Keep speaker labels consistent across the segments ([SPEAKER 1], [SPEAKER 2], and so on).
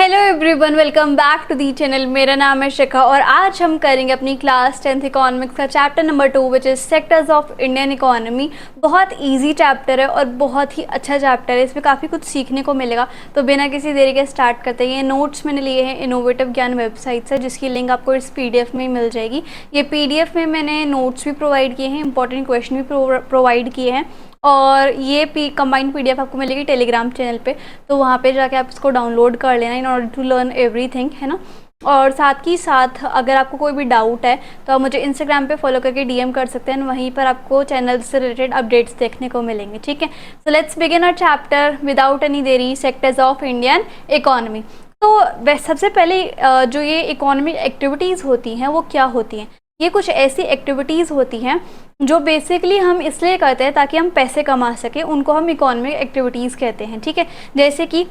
[SPEAKER 1] Hello everyone, welcome back to the channel. मेरा नाम है शिखा और आज हम करेंगे अपनी क्लास 10th इकोनॉमिक्स का chapter number 2 which is sectors of Indian economy. बहुत इजी चैप्टर है और बहुत ही अच्छा चैप्टर है, इसमें काफ़ी कुछ सीखने को मिलेगा। तो बिना किसी देरी के स्टार्ट करते हैं। ये नोट्स मैंने लिए हैं इनोवेटिव ज्ञान वेबसाइट से, जिसकी लिंक आपको इस PDF में मिल जाएगी। ये PDF में मैंने नोट्स भी प्रोवाइड किए हैं, इंपॉर्टेंट क्वेश्चन भी प्रोवाइड किए हैं और ये कंबाइंड PDF आपको मिलेगी टेलीग्राम चैनल पे। तो वहाँ पे जाके आप इसको डाउनलोड कर लेना in order to learn everything, है ना। और साथ ही साथ अगर आपको कोई भी डाउट है तो आप मुझे इंस्टाग्राम पे फॉलो करके DM कर सकते हैं, वहीं पर आपको चैनल से रिलेटेड अपडेट्स देखने को मिलेंगे। ठीक है, so let's begin our chapter without any देरी, सेक्टर्स ऑफ इंडियन इकोनॉमी। तो सबसे पहले जो ये इकोनॉमिक एक्टिविटीज़ होती हैं वो क्या होती हैं। ये कुछ ऐसी एक्टिविटीज़ होती हैं जो बेसिकली हम इसलिए करते हैं ताकि हम पैसे कमा सकें, उनको हम इकोनॉमिक एक्टिविटीज़ कहते हैं। ठीक है, जैसे कि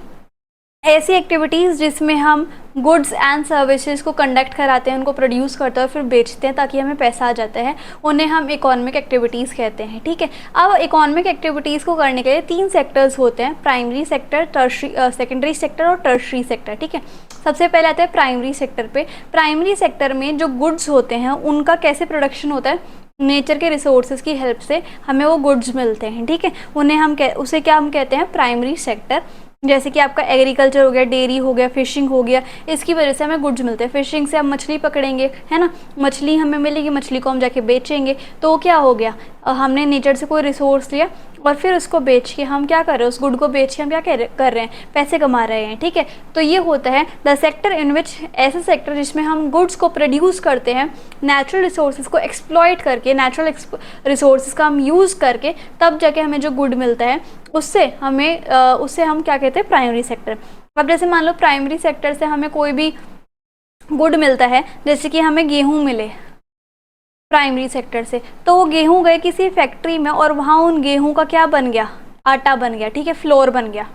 [SPEAKER 1] ऐसी एक्टिविटीज़ जिसमें हम गुड्स एंड सर्विसेज को कंडक्ट कराते हैं, उनको प्रोड्यूस करते हैं और फिर बेचते हैं ताकि हमें पैसा आ जाता है, उन्हें हम इकोनॉमिक एक्टिविटीज़ कहते हैं। ठीक है, अब इकोनॉमिक एक्टिविटीज़ को करने के लिए 3 सेक्टर्स होते हैं, प्राइमरी सेक्टर, सेकेंडरी सेक्टर और टर्शरी सेक्टर। ठीक है, सबसे पहले आते हैं प्राइमरी सेक्टर पे। प्राइमरी सेक्टर में जो गुड्स होते हैं उनका कैसे प्रोडक्शन होता है, नेचर के रिसोर्सेज की हेल्प से हमें वो गुड्स मिलते हैं। ठीक है, उन्हें हम उसे क्या हम कहते हैं, प्राइमरी सेक्टर। जैसे कि आपका एग्रीकल्चर हो गया, डेयरी हो गया, फिशिंग हो गया, इसकी वजह से हमें गुड्स मिलते हैं। फिशिंग से हम मछली पकड़ेंगे, है ना, मछली हमें मिलेगी, मछली को हम जाके बेचेंगे, तो क्या हो गया, हमने नेचर से कोई रिसोर्स लिया और फिर उसको बेच के हम क्या कर रहे हैं, उस गुड को बेच के हम क्या कर रहे हैं, पैसे कमा रहे हैं। ठीक है, तो ये होता है द सेक्टर इन विच, ऐसा सेक्टर जिसमें हम गुड्स को प्रोड्यूस करते हैं, नेचुरल रिसोर्सेज को एक्सप्लॉइट करके, नेचुरल रिसोर्सेज का हम यूज़ करके, तब जाके हमें जो गुड मिलता है उससे हम क्या कहते हैं, प्राइमरी सेक्टर। अब जैसे मान लो प्राइमरी सेक्टर से हमें कोई भी गुड मिलता है, जैसे कि हमें गेहूँ मिले प्राइमरी सेक्टर से, तो वो गेहूं गए किसी फैक्ट्री में और वहाँ उन गेहूं का क्या बन गया, आटा बन गया। ठीक है, फ्लोर बन गया।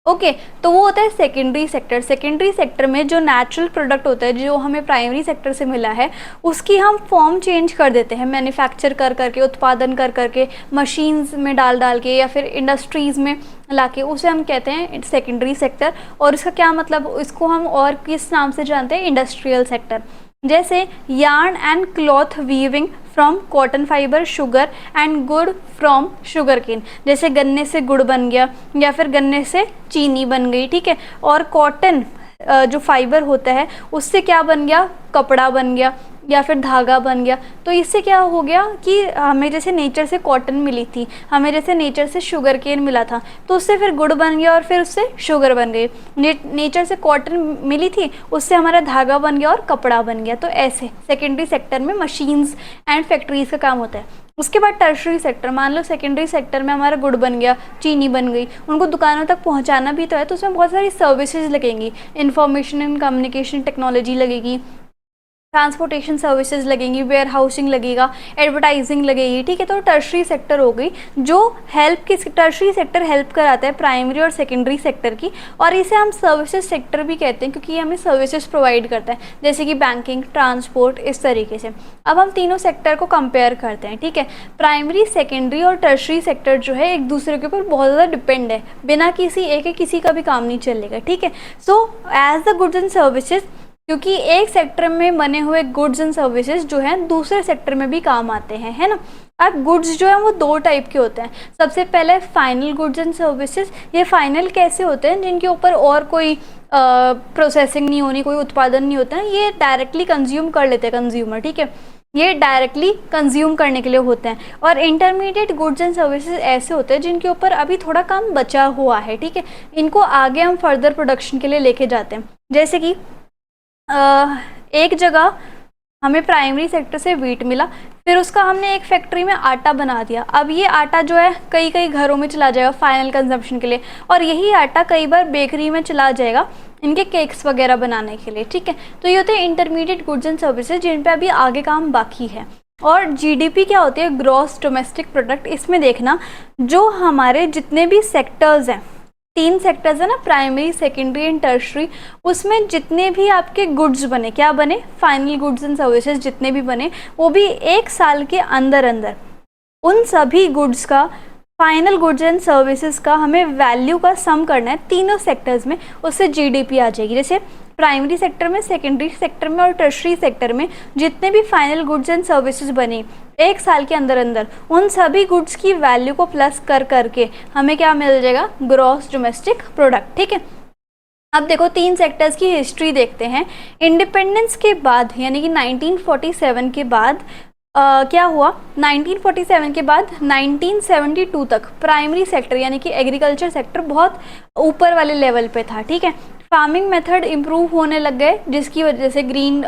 [SPEAKER 1] ओके, तो वो होता है सेकेंडरी सेक्टर। सेकेंडरी सेक्टर में जो नेचुरल प्रोडक्ट होता है जो हमें प्राइमरी सेक्टर से मिला है, उसकी हम फॉर्म चेंज कर देते हैं, मैन्युफैक्चर कर करके, उत्पादन कर करके, मशीन्स में डाल के या फिर इंडस्ट्रीज़ में लाके, उसे हम कहते हैं सेकेंडरी सेक्टर। और इसका क्या मतलब, इसको हम और किस नाम से जानते हैं, इंडस्ट्रियल सेक्टर। जैसे yarn and cloth weaving from cotton fibre, sugar and गुड़ फ्रॉम शुगर केन। जैसे गन्ने से गुड़ बन गया या फिर गन्ने से चीनी बन गई। ठीक है, और कॉटन जो फाइबर होता है उससे क्या बन गया, कपड़ा बन गया या फिर धागा बन गया। तो इससे क्या हो गया कि हमें जैसे नेचर से कॉटन मिली थी, हमें जैसे नेचर से शुगर केन मिला था, तो उससे फिर गुड़ बन गया और फिर उससे शुगर बन गई। नेचर से कॉटन मिली थी, उससे हमारा धागा बन गया और कपड़ा बन गया। तो ऐसे सेकेंडरी सेक्टर में मशीन्स एंड फैक्ट्रीज का काम होता है। उसके बाद टर्शरी सेक्टर, मान लो सेकेंडरी सेक्टर में हमारा गुड़ बन गया, चीनी बन गई, उनको दुकानों तक पहुंचाना भी तो है, तो उसमें बहुत सारी सर्विसेज लगेंगी, इंफॉर्मेशन एंड कम्युनिकेशन टेक्नोलॉजी लगेगी, ट्रांसपोर्टेशन सर्विसेज लगेंगी, वेयर हाउसिंग लगेगा, एडवर्टाइजिंग लगेगी। ठीक है, तो टर्शरी सेक्टर हो गई जो टर्शरी सेक्टर हेल्प कराता है प्राइमरी और सेकेंडरी सेक्टर की, और इसे हम सर्विसेज सेक्टर भी कहते हैं क्योंकि ये हमें सर्विसेज प्रोवाइड करता है, जैसे कि बैंकिंग, ट्रांसपोर्ट, इस तरीके से। अब हम तीनों सेक्टर को कंपेयर करते हैं। ठीक है, प्राइमरी, सेकेंडरी और टर्शरी सेक्टर जो है एक दूसरे के ऊपर बहुत ज़्यादा डिपेंड है, बिना किसी एक किसी का भी काम नहीं चलेगा। ठीक है, so as the goods and services, क्योंकि एक सेक्टर में बने हुए गुड्स एंड सर्विसेज जो हैं दूसरे सेक्टर में भी काम आते हैं, है ना। अब गुड्स जो है वो 2 टाइप के होते हैं। सबसे पहले फाइनल गुड्स एंड सर्विसेज। ये फाइनल कैसे होते हैं, जिनके ऊपर और कोई प्रोसेसिंग नहीं होनी, कोई उत्पादन नहीं होता है, ये डायरेक्टली कंज्यूम कर लेते हैं कंज्यूमर। ठीक है, ये डायरेक्टली कंज्यूम करने के लिए होते हैं। और इंटरमीडिएट गुड्स एंड सर्विसेज ऐसे होते हैं जिनके ऊपर अभी थोड़ा काम बचा हुआ है। ठीक है, इनको आगे हम फर्दर प्रोडक्शन के लिए लेके जाते हैं। जैसे कि एक जगह हमें प्राइमरी सेक्टर से वीट मिला, फिर उसका हमने एक फैक्ट्री में आटा बना दिया। अब ये आटा जो है कई कई घरों में चला जाएगा फाइनल कंजम्पशन के लिए, और यही आटा कई बार बेकरी में चला जाएगा इनके केक्स वगैरह बनाने के लिए। ठीक है, तो ये होते हैं इंटरमीडिएट गुड्स एंड सर्विसेज जिन पे अभी आगे काम बाकी है। और GDP क्या होती है, ग्रॉस डोमेस्टिक प्रोडक्ट। इसमें देखना जो हमारे जितने भी सेक्टर्स हैं, 3 सेक्टर्स है ना, प्राइमरी, सेकेंडरी एंड टर्शरी, उसमें जितने भी आपके गुड्स बने, क्या बने, फाइनल गुड्स एंड सर्विसेज जितने भी बने, वो भी 1 साल के अंदर अंदर उन सभी गुड्स का फाइनल गुड्स एंड सर्विसेज का हमें वैल्यू का सम करना है तीनों सेक्टर्स में, उससे जीडीपी आ जाएगी। जैसे प्राइमरी सेक्टर में, सेकेंडरी सेक्टर में और टर्शरी सेक्टर में जितने भी फाइनल गुड्स एंड सर्विसेज बने एक साल के अंदर अंदर, उन सभी गुड्स की वैल्यू को प्लस कर करके हमें क्या मिल जाएगा, ग्रॉस डोमेस्टिक प्रोडक्ट। ठीक है, अब देखो तीन सेक्टर्स की हिस्ट्री देखते हैं। इंडिपेंडेंस के बाद यानी कि 1947 के बाद क्या हुआ, 1947 के बाद 1972 तक प्राइमरी सेक्टर यानी कि एग्रीकल्चर सेक्टर बहुत ऊपर वाले लेवल पे था। ठीक है, फार्मिंग मेथड इम्प्रूव होने लग गए, जिसकी वजह से ग्रीन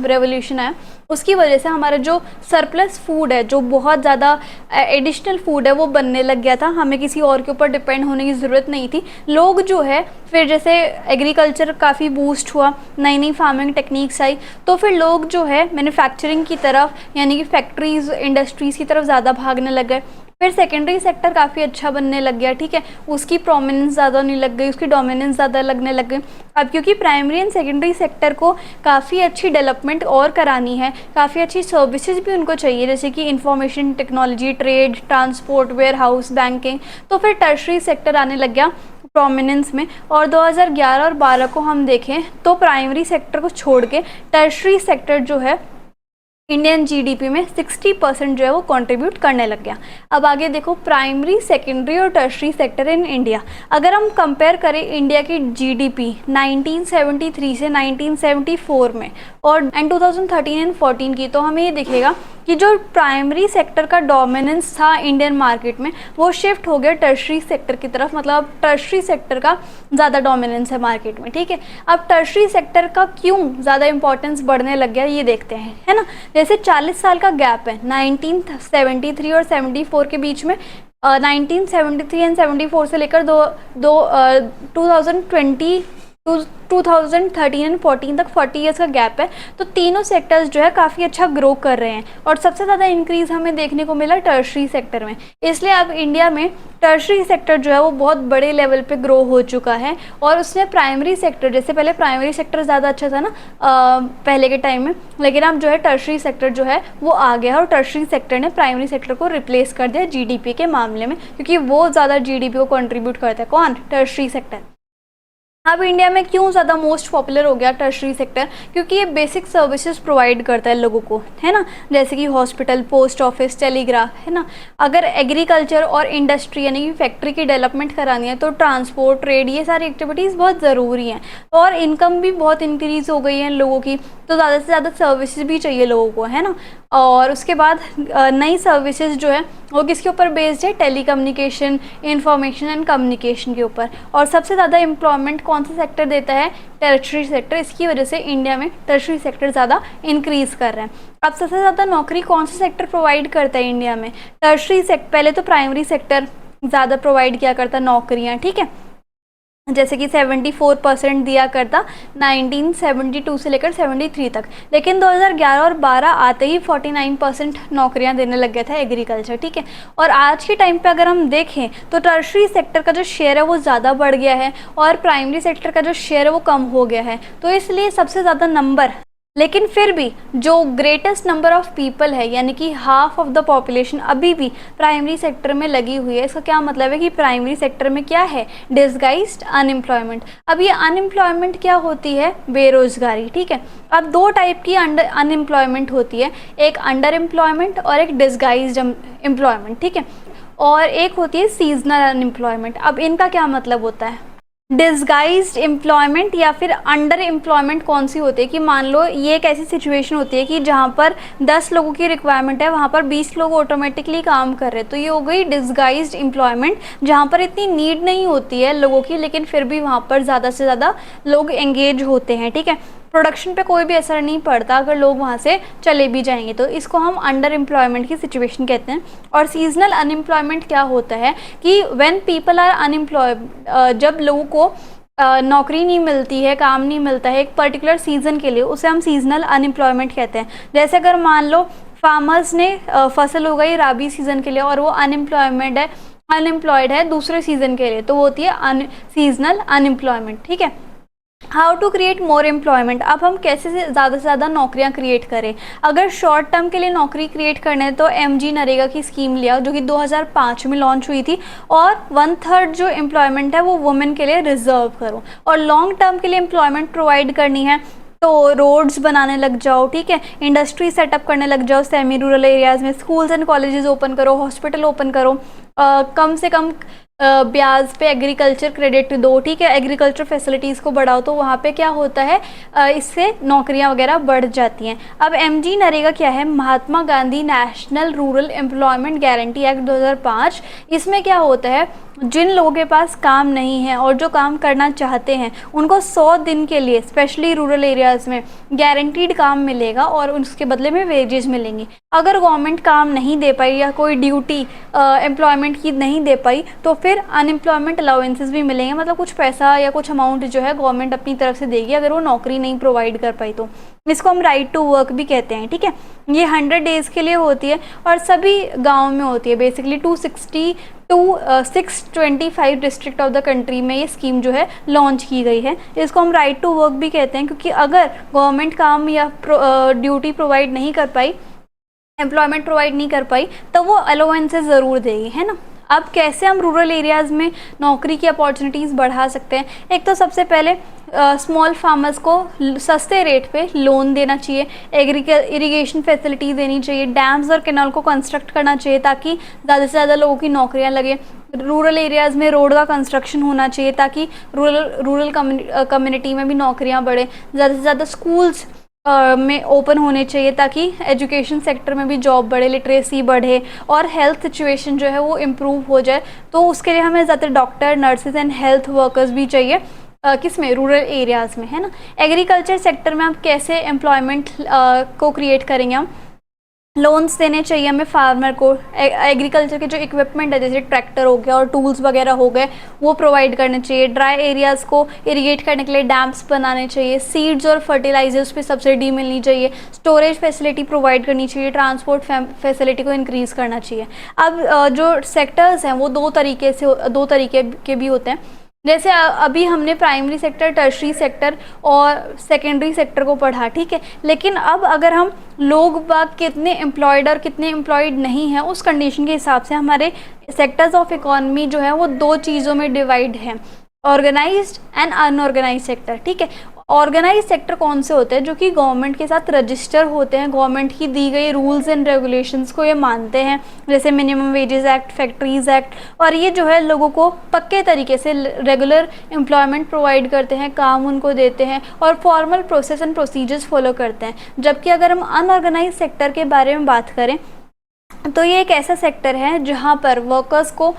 [SPEAKER 1] रेवोल्यूशन आया, उसकी वजह से हमारा जो सरप्लस फूड है, जो बहुत ज़्यादा एडिशनल फूड है, वो बनने लग गया था। हमें किसी और के ऊपर डिपेंड होने की ज़रूरत नहीं थी। लोग जो है फिर जैसे एग्रीकल्चर काफ़ी बूस्ट हुआ, नई नई फार्मिंग टेक्निक्स आई, तो फिर लोग जो है मैन्युफैक्चरिंग की तरफ यानी कि फैक्ट्रीज़ इंडस्ट्रीज़ की तरफ ज़्यादा भागने लग गए। फिर सेकेंडरी सेक्टर काफ़ी अच्छा बनने लग गया। ठीक है, उसकी प्रोमिनेंस ज़्यादा नहीं लग गई, उसकी डोमिनेंस ज़्यादा लगने लग गई। अब क्योंकि प्राइमरी एंड सेकेंडरी सेक्टर को काफ़ी अच्छी डेवलपमेंट और करानी है, काफ़ी अच्छी सर्विसेज भी उनको चाहिए, जैसे कि information technology, trade, transport, warehouse, banking, तो फिर टर्शरी सेक्टर आने लग गया प्रोमिनेंस में। और 2011 और 12 को हम देखें तो प्राइमरी सेक्टर को छोड़ के टर्शरी सेक्टर जो है इंडियन जीडीपी में 60% जो है वो कंट्रीब्यूट करने लग गया। अब आगे देखो प्राइमरी, सेकेंडरी और टर्शरी सेक्टर इन इंडिया। अगर हम कंपेयर करें इंडिया की जीडीपी 1973 से 1974 में और 2013 एंड 14 की, तो हमें ये दिखेगा कि जो प्राइमरी सेक्टर का डोमिनेंस था इंडियन मार्केट में, वो शिफ्ट हो गया टर्शरी सेक्टर की तरफ। मतलब टर्शरी सेक्टर का ज़्यादा डोमिनेंस है मार्केट में। ठीक है, अब टर्शरी सेक्टर का क्यों ज़्यादा इंपॉर्टेंस बढ़ने लग गया ये देखते हैं, है ना। जैसे 40 साल का गैप है 1973 और 74 के बीच में। 1973 एंड 74 से लेकर 2013 एंड 14 तक 40 ईयर्स का गैप है। तो तीनों सेक्टर्स जो है काफ़ी अच्छा ग्रो कर रहे हैं और सबसे ज़्यादा इंक्रीज हमें देखने को मिला टर्शरी सेक्टर में। इसलिए अब इंडिया में टर्शरी सेक्टर जो है वो बहुत बड़े लेवल पे ग्रो हो चुका है और उसने प्राइमरी सेक्टर, जैसे पहले प्राइमरी सेक्टर ज़्यादा अच्छा था ना पहले के टाइम में, लेकिन अब जो है टर्शरी सेक्टर जो है वो आ गया और टर्शरी सेक्टर ने प्राइमरी सेक्टर को रिप्लेस कर दिया जीडीपी के मामले में, क्योंकि वो ज़्यादा जीडीपी को कंट्रीब्यूट करता है। कौन? Tertiary sector. अब इंडिया में क्यों ज़्यादा मोस्ट पॉपुलर हो गया टर्शरी सेक्टर? क्योंकि ये बेसिक सर्विसेज प्रोवाइड करता है लोगों को, है ना, जैसे कि हॉस्पिटल, पोस्ट ऑफिस, टेलीग्राफ, है ना। अगर एग्रीकल्चर और इंडस्ट्री यानी कि फैक्ट्री की डेवलपमेंट करानी है तो ट्रांसपोर्ट, ट्रेड, ये सारी एक्टिविटीज़ बहुत ज़रूरी हैं और इनकम भी बहुत इंक्रीज़ हो गई है लोगों की, तो ज़्यादा से ज़्यादा सर्विसेज भी चाहिए लोगों को, है ना। और उसके बाद नई सर्विसेज जो है वो किसके ऊपर बेस्ड है? टेलीकम्युनिकेशन, इंफॉर्मेशन एंड कम्युनिकेशन के ऊपर। और सबसे ज़्यादा एम्प्लॉयमेंट कौन सा सेक्टर देता है? Tertiary sector. इसकी वजह से इंडिया में टर्शरी सेक्टर ज़्यादा इंक्रीज़ कर रहा है। अब सबसे ज़्यादा नौकरी कौन सा सेक्टर प्रोवाइड करता है इंडिया में? Tertiary sector. पहले तो प्राइमरी सेक्टर ज़्यादा प्रोवाइड किया करता नौकरियाँ, ठीक है, जैसे कि 74% दिया करता 1972 से लेकर 73 तक, लेकिन 2011 और 12 आते ही 49% नौकरियां देने लग गया था एग्रीकल्चर। ठीक है, और आज के टाइम पे अगर हम देखें तो टर्शरी सेक्टर का जो शेयर है वो ज़्यादा बढ़ गया है और प्राइमरी सेक्टर का जो शेयर है वो कम हो गया है। तो इसलिए सबसे ज़्यादा नंबर, लेकिन फिर भी जो ग्रेटेस्ट नंबर ऑफ पीपल है यानी कि हाफ ऑफ द पॉपुलेशन अभी भी प्राइमरी सेक्टर में लगी हुई है। इसका क्या मतलब है कि प्राइमरी सेक्टर में क्या है? Disguised unemployment. अब ये अनएम्प्लॉयमेंट क्या होती है? बेरोजगारी। ठीक है, अब दो टाइप की अनएम्प्लॉयमेंट होती है, एक अंडर एम्प्लॉयमेंट और एक डिसगाइज्ड एम्प्लॉयमेंट। ठीक है, और एक होती है सीजनल अनएम्प्लॉयमेंट। अब इनका क्या मतलब होता है? डिसगाइज्ड एम्प्लॉयमेंट या फिर अंडर एम्प्लॉयमेंट कौन सी होती है कि मान लो ये एक ऐसी सिचुएशन होती है कि जहाँ पर 10 लोगों की रिक्वायरमेंट है, वहाँ पर 20 लोग ऑटोमेटिकली काम कर रहे हैं, तो ये हो गई डिसगाइज्ड एम्प्लॉयमेंट, जहाँ पर इतनी नीड नहीं होती है लोगों की, लेकिन फिर भी वहाँ पर ज़्यादा से ज़्यादा लोग एंगेज होते हैं। ठीक है, प्रोडक्शन पे कोई भी असर नहीं पड़ता अगर लोग वहाँ से चले भी जाएंगे, तो इसको हम अंडर एम्प्लॉयमेंट की सिचुएशन कहते हैं। और सीजनल अनएम्प्लॉयमेंट क्या होता है कि व्हेन पीपल आर अनएम्प्लॉयड, जब लोगों को नौकरी नहीं मिलती है, काम नहीं मिलता है एक पर्टिकुलर सीज़न के लिए, उसे हम सीजनल अनएम्प्लॉयमेंट कहते हैं। जैसे अगर मान लो फार्मर्स ने फसल उगाई राबी सीज़न के लिए और वो अनएम्प्लॉयड है दूसरे सीज़न के लिए, तो वो होती है सीजनल अनएम्प्लॉयमेंट। ठीक है, how to create more employment, अब हम कैसे से ज़्यादा नौकरियां क्रिएट करें। अगर शॉर्ट टर्म के लिए नौकरी क्रिएट करने हैं तो एमजी नरेगा की स्कीम लिया जो कि 2005 में लॉन्च हुई थी, और 1/3 जो एम्प्लॉयमेंट है वो वुमेन के लिए रिजर्व करो। और लॉन्ग टर्म के लिए एम्प्लॉयमेंट प्रोवाइड करनी है तो रोड्स बनाने लग जाओ, ठीक है, इंडस्ट्री सेटअप करने लग जाओ सेमी रूरल एरियाज़ में, स्कूल्स एंड कॉलेजेस ओपन करो, हॉस्पिटल ओपन करो, कम से कम ब्याज पे एग्रीकल्चर क्रेडिट दो, ठीक है, एग्रीकल्चर फैसिलिटीज़ को बढ़ाओ। तो वहाँ पे क्या होता है, इससे नौकरियाँ वगैरह बढ़ जाती हैं। अब एमजी नरेगा क्या है, Mahatma Gandhi national rural employment guarantee act 2005। इसमें क्या होता है, जिन लोगों के पास काम नहीं है और जो काम करना चाहते हैं उनको 100 दिन के लिए स्पेशली रूरल एरियाज़ में गारंटीड काम मिलेगा और उसके बदले में वेजेस मिलेंगी। अगर गवर्नमेंट काम नहीं दे पाई या कोई ड्यूटी एम्प्लॉयमेंट की नहीं दे पाई तो फिर अनएम्प्लॉयमेंट अलाउंसेस भी मिलेंगे, मतलब कुछ पैसा या कुछ अमाउंट जो है गवर्नमेंट अपनी तरफ से देगी अगर वो नौकरी नहीं प्रोवाइड कर पाई तो। इसको हम राइट टू वर्क भी कहते हैं, ठीक है। ये 100 डेज़ के लिए होती है और सभी गाँव में होती है। Basically 625 district of the country में ये स्कीम जो है लॉन्च की गई है। इसको हम राइट टू वर्क भी कहते हैं क्योंकि अगर गवर्नमेंट काम या ड्यूटी प्रोवाइड नहीं कर पाई, एम्प्लॉयमेंट प्रोवाइड नहीं कर पाई, तो वो अलाउंसेस ज़रूर देगी, है ना। अब कैसे हम रूरल एरियाज़ में नौकरी की अपॉर्चुनिटीज़ बढ़ा सकते हैं, एक तो सबसे पहले स्मॉल फार्मर्स को सस्ते रेट पे लोन देना चाहिए, इरिगेशन फैसिलिटी देनी चाहिए, डैम्स और कैनाल को कंस्ट्रक्ट करना चाहिए ताकि ज़्यादा से ज़्यादा लोगों की नौकरियां लगे। रूरल एरियाज़ में रोड का कंस्ट्रक्शन होना चाहिए ताकि रूरल कम्युनिटी में भी नौकरियां बढ़े। ज़्यादा से ज़्यादा स्कूल्स में ओपन होने चाहिए ताकि एजुकेशन सेक्टर में भी जॉब बढ़े, लिटरेसी बढ़े और हेल्थ सिचुएशन जो है वो इम्प्रूव हो जाए। तो उसके लिए हमें ज़्यादा doctor, nurses and health workers भी चाहिए, किस में, रूरल एरियाज़ में, है ना। एग्रीकल्चर सेक्टर में आप कैसे एम्प्लॉयमेंट को क्रिएट करेंगे, हम लोन्स देने चाहिए हमें फार्मर को। एग्रीकल्चर के जो इक्विपमेंट है जैसे ट्रैक्टर हो गया और टूल्स वगैरह हो गए वो प्रोवाइड करने चाहिए। ड्राई एरियाज़ को इरिगेट करने के लिए डैम्स बनाने चाहिए। सीड्स और फर्टिलाइजर्स पे सब्सिडी मिलनी चाहिए। स्टोरेज फैसिलिटी प्रोवाइड करनी चाहिए। ट्रांसपोर्ट फैसिलिटी को इंक्रीज़ करना चाहिए। अब जो सेक्टर्स हैं वो दो तरीके के भी होते हैं। जैसे अभी हमने प्राइमरी सेक्टर, टर्शरी सेक्टर और सेकेंडरी सेक्टर को पढ़ा, ठीक है। लेकिन अब अगर हम लोग बाग कितने एम्प्लॉयड और कितने एम्प्लॉयड नहीं हैं उस कंडीशन के हिसाब से हमारे सेक्टर्स ऑफ इकोनॉमी जो है वो दो चीज़ों में डिवाइड है, ऑर्गेनाइज्ड एंड अनऑर्गेनाइज्ड सेक्टर, ठीक है। ऑर्गेनाइज सेक्टर कौन से होते हैं, जो कि गवर्नमेंट के साथ रजिस्टर होते हैं, गवर्नमेंट की दी गई रूल्स एंड रेगुलेशंस को ये मानते हैं, जैसे minimum wages act, factories act, और ये जो है लोगों को पक्के तरीके से रेगुलर एम्प्लॉयमेंट प्रोवाइड करते हैं, काम उनको देते हैं और formal process and procedures follow करते हैं। जबकि अगर हम अनऑर्गेनाइज सेक्टर के बारे में बात करें तो ये एक ऐसा सेक्टर है जहाँ पर वर्कर्स को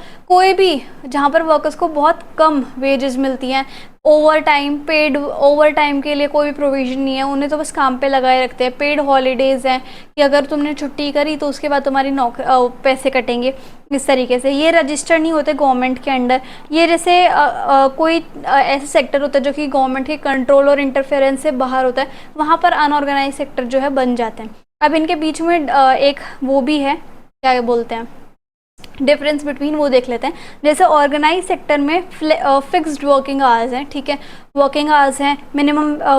[SPEAKER 1] बहुत कम वेजेस मिलती हैं। पेड ओवर टाइम के लिए कोई भी प्रोविज़न नहीं है, उन्हें तो बस काम पे लगाए रखते हैं। पेड हॉलीडेज़ हैं कि अगर तुमने छुट्टी करी तो उसके बाद तुम्हारी पैसे कटेंगे, इस तरीके से। ये रजिस्टर नहीं होते गवर्नमेंट के अंडर। ये जैसे कोई ऐसा सेक्टर होता है जो कि गवर्नमेंट के कंट्रोल और इंटरफेरेंस से बाहर होता है, वहाँ पर अनऑर्गेनाइज सेक्टर जो है बन जाते हैं। अब इनके बीच में एक वो भी है, क्या बोलते हैं, डिफरेंस बिटवीन, वो देख लेते हैं। जैसे ऑर्गेनाइज सेक्टर में फिक्स्ड वर्किंग आवर्स हैं, ठीक है, वर्किंग आवर्स हैं,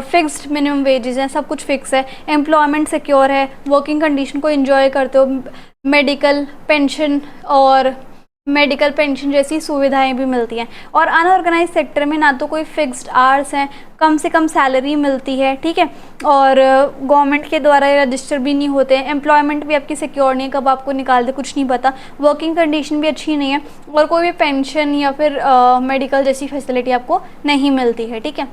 [SPEAKER 1] फिक्स्ड मिनिमम वेजेस हैं, सब कुछ फिक्स है, एम्प्लॉयमेंट सिक्योर है, वर्किंग कंडीशन को एंजॉय करते हो, मेडिकल पेंशन जैसी सुविधाएं भी मिलती हैं। और अनऑर्गेनाइज सेक्टर में ना तो कोई फिक्स्ड आवर्स हैं, कम से कम सैलरी मिलती है, ठीक है, और गवर्नमेंट के द्वारा रजिस्टर भी नहीं होते हैं, एम्प्लॉयमेंट भी आपकी सिक्योर नहीं है, कब आपको निकाल दे कुछ नहीं पता, वर्किंग कंडीशन भी अच्छी नहीं है और कोई भी पेंशन या फिर मेडिकल जैसी फैसिलिटी आपको नहीं मिलती है, ठीक है।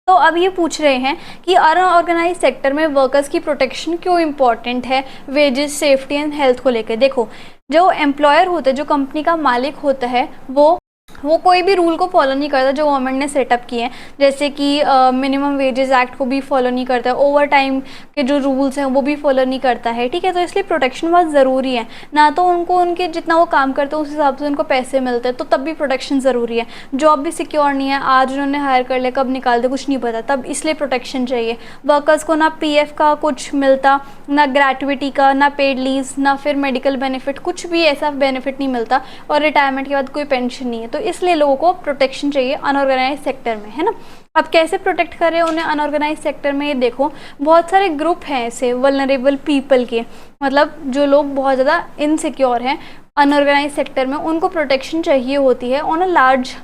[SPEAKER 1] तो अब ये पूछ रहे हैं कि अनऑर्गेनाइज सेक्टर में वर्कर्स की प्रोटेक्शन क्यों इम्पॉर्टेंट है वेजेस, सेफ्टी एंड हेल्थ को लेकर। देखो, जो एम्प्लॉयर होता है, जो कंपनी का मालिक होता है, वो कोई भी रूल को फॉलो नहीं करता जो गवर्नमेंट ने सेटअप किए हैं, जैसे कि मिनिमम वेजेस एक्ट को भी फॉलो नहीं करता है, ओवर टाइम के जो रूल्स हैं वो भी फॉलो नहीं करता है, ठीक है। तो इसलिए प्रोटेक्शन बहुत ज़रूरी है। ना तो उनको उनके जितना वो काम करते हैं उस हिसाब से उनको पैसे मिलते हैं, तो तब भी प्रोटेक्शन ज़रूरी है। जॉब भी सिक्योर नहीं है, आज उन्होंने हायर कर लिया, कब निकाल दे कुछ नहीं पता, तब इसलिए प्रोटेक्शन चाहिए। वर्कर्स को ना PF का कुछ मिलता, ना ग्रेट्युटी का, ना पेड लीव, ना फिर मेडिकल बेनिफिट, कुछ भी ऐसा बेनिफिट नहीं मिलता, और रिटायरमेंट के बाद कोई पेंशन नहीं है। तो इसलिए लोगों को प्रोटेक्शन चाहिए अनऑर्गेनाइज सेक्टर में, है ना। अब कैसे प्रोटेक्ट करें उन्हें अनऑर्गेनाइज सेक्टर में, ये देखो बहुत सारे ग्रुप हैं ऐसे वल्नरेबल पीपल के, मतलब जो लोग बहुत ज़्यादा इनसिक्योर हैं अनऑर्गेनाइज सेक्टर में, उनको प्रोटेक्शन चाहिए होती है ऑन अ लार्ज,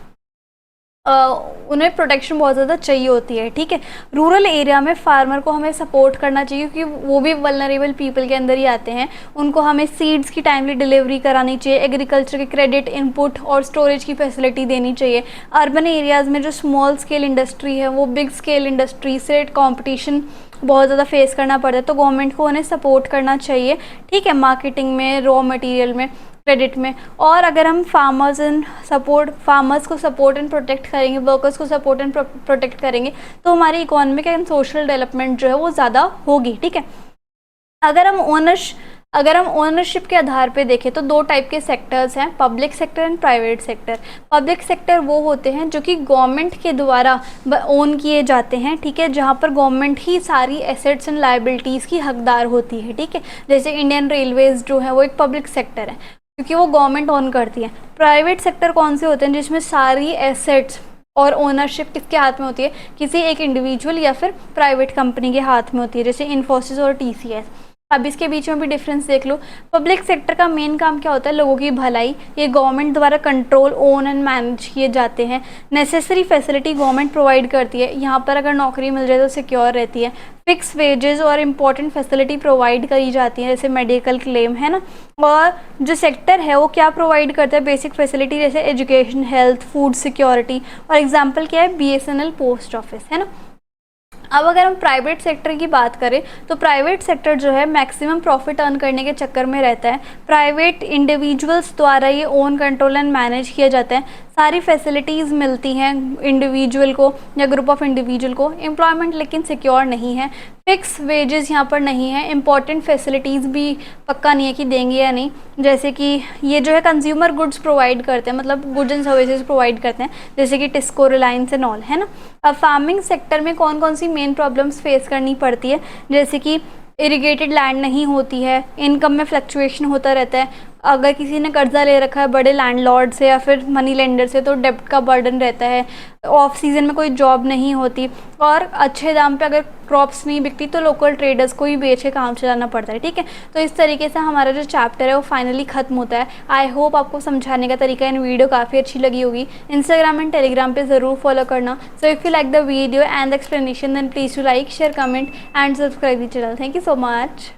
[SPEAKER 1] उन्हें प्रोटेक्शन बहुत ज़्यादा चाहिए होती है, ठीक है। रूरल एरिया में फार्मर को हमें सपोर्ट करना चाहिए क्योंकि वो भी वल्नरेबल पीपल के अंदर ही आते हैं। उनको हमें सीड्स की टाइमली डिलीवरी करानी चाहिए, एग्रीकल्चर के क्रेडिट इनपुट और स्टोरेज की फैसिलिटी देनी चाहिए। अर्बन एरियाज़ में जो स्मॉल स्केल इंडस्ट्री है वो बिग स्केल इंडस्ट्री से कॉम्पिटिशन बहुत ज़्यादा फेस करना पड़ता है, तो गवर्नमेंट को उन्हें सपोर्ट करना चाहिए, ठीक है, मार्केटिंग में, रॉ मटेरियल में, क्रेडिट में। और अगर हम फार्मर्स को सपोर्ट एंड प्रोटेक्ट करेंगे, वर्कर्स को सपोर्ट एंड प्रोटेक्ट करेंगे, तो हमारी इकोनॉमिक एंड सोशल डेवलपमेंट जो है वो ज़्यादा होगी, ठीक है। अगर हम ओनरशिप के आधार पे देखें तो दो टाइप के सेक्टर्स हैं, public sector and private sector. Public sector वो होते हैं जो कि गवर्नमेंट के द्वारा ओन किए जाते हैं, ठीक है, जहाँ पर गवर्नमेंट ही सारी एसेट्स एंड लायबिलिटीज़ की हकदार होती है, ठीक है। जैसे इंडियन रेलवेज़ जो है वो एक पब्लिक सेक्टर है क्योंकि वो गवर्नमेंट ओन करती है। प्राइवेट सेक्टर कौन से होते हैं, जिसमें सारी एसेट्स और ओनरशिप किसके हाथ में होती है, किसी एक इंडिविजुअल या फिर प्राइवेट कंपनी के हाथ में होती है, जैसे इन्फोसिस और TCS। अब इसके बीच में भी डिफरेंस देख लो। पब्लिक सेक्टर का मेन काम क्या होता है, लोगों की भलाई, ये गवर्नमेंट द्वारा कंट्रोल, ओन एंड मैनेज किए जाते हैं। नेसेसरी फैसिलिटी गवर्नमेंट प्रोवाइड करती है, यहाँ पर अगर नौकरी मिल जाए तो सिक्योर रहती है। फिक्स वेजेस और इम्पॉर्टेंट फैसिलिटी प्रोवाइड करी जाती है, जैसे मेडिकल क्लेम, है ना। और जो सेक्टर है वो क्या प्रोवाइड करता है, बेसिक फैसिलिटी जैसे एजुकेशन, हेल्थ, फूड सिक्योरिटी। और एग्जाम्पल क्या है, BSNL पोस्ट ऑफिस, है ना। अब अगर हम प्राइवेट सेक्टर की बात करें तो प्राइवेट सेक्टर जो है मैक्सिमम प्रॉफिट अर्न करने के चक्कर में रहता है। प्राइवेट इंडिविजुअल्स द्वारा ये ओन, कंट्रोल एंड मैनेज किया जाता है। सारी फैसिलिटीज़ मिलती हैं इंडिविजुअल को या ग्रुप ऑफ इंडिविजुअल को। एम्प्लॉयमेंट लेकिन सिक्योर नहीं है, फिक्स वेजेस यहाँ पर नहीं है। इंपॉर्टेंट फैसिलिटीज़ भी पक्का नहीं है कि देंगे या नहीं, जैसे कि ये जो है कंज्यूमर गुड्स प्रोवाइड करते हैं, मतलब गुड्स एंड सर्विसेज प्रोवाइड करते हैं, जैसे कि टिस्को, रिलायंस एंड ऑल, है ना। अब फार्मिंग सेक्टर में कौन कौन सी मेन प्रॉब्लम्स फेस करनी पड़ती है, जैसे कि इरिगेटेड लैंड नहीं होती है, इनकम में फ्लक्चुएशन होता रहता है। अगर किसी ने कर्जा ले रखा है बड़े लैंडलॉर्ड से या फिर मनी लेंडर से तो डेब्ट का बर्डन रहता है। ऑफ सीजन में कोई जॉब नहीं होती और अच्छे दाम पे अगर क्रॉप्स नहीं बिकती तो लोकल ट्रेडर्स को ही बेच के काम चलाना पड़ता है, ठीक है। तो इस तरीके से हमारा जो चैप्टर है वो फाइनली खत्म होता है। आई होप आपको समझाने का तरीका इन वीडियो काफ़ी अच्छी लगी होगी। इंस्टाग्राम एंड टेलीग्राम पे ज़रूर फॉलो करना। So if you like the video and the explanation then please to like, share, comment and subscribe the channel. Thank you so much.